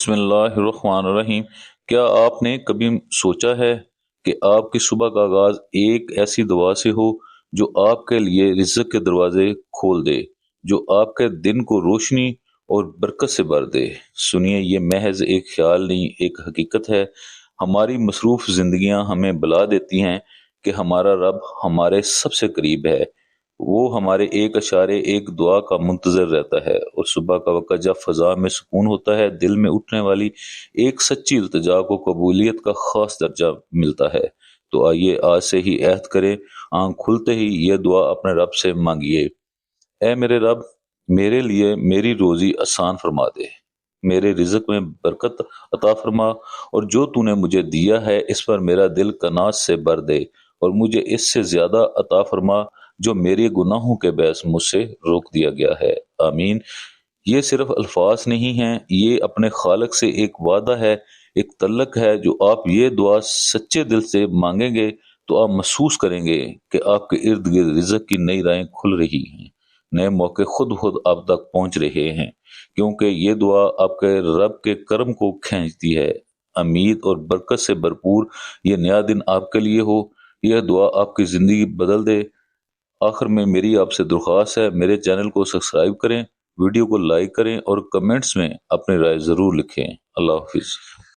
بسم اللہ الرحمن الرحیم۔ کیا آپ نے کبھی سوچا ہے کہ آپ کی صبح کا آغاز ایک ایسی دعا سے ہو جو آپ کے لیے رزق کے دروازے کھول دے، جو آپ کے دن کو روشنی اور برکت سے بھر دے؟ سنیے، یہ محض ایک خیال نہیں، ایک حقیقت ہے۔ ہماری مصروف زندگیاں ہمیں بلا دیتی ہیں کہ ہمارا رب ہمارے سب سے قریب ہے، وہ ہمارے ایک اشارے ایک دعا کا منتظر رہتا ہے، اور صبح کا وقت جب فضا میں سکون ہوتا ہے، دل میں اٹھنے والی ایک سچی التجا کو قبولیت کا خاص درجہ ملتا ہے۔ تو آئیے آج سے ہی عہد کریں، آنکھ کھلتے ہی یہ دعا اپنے رب سے مانگیے: اے میرے رب، میرے لیے میری روزی آسان فرما دے، میرے رزق میں برکت عطا فرما، اور جو تو نے مجھے دیا ہے اس پر میرا دل کناز سے بھر دے، اور مجھے اس سے زیادہ عطا فرما جو میرے گناہوں کے باعث مجھ سے روک دیا گیا ہے۔ آمین۔ یہ صرف الفاظ نہیں ہیں، یہ اپنے خالق سے ایک وعدہ ہے، ایک تعلق ہے۔ جو آپ یہ دعا سچے دل سے مانگیں گے تو آپ محسوس کریں گے کہ آپ کے ارد گرد رزق کی نئی راہیں کھل رہی ہیں، نئے موقع خود آپ تک پہنچ رہے ہیں، کیونکہ یہ دعا آپ کے رب کے کرم کو کھینچتی ہے۔ امید اور برکت سے بھرپور یہ نیا دن آپ کے لیے ہو، یہ دعا آپ کی زندگی بدل دے۔ آخر میں میری آپ سے درخواست ہے، میرے چینل کو سبسکرائب کریں، ویڈیو کو لائک کریں، اور کمنٹس میں اپنی رائے ضرور لکھیں۔ اللہ حافظ۔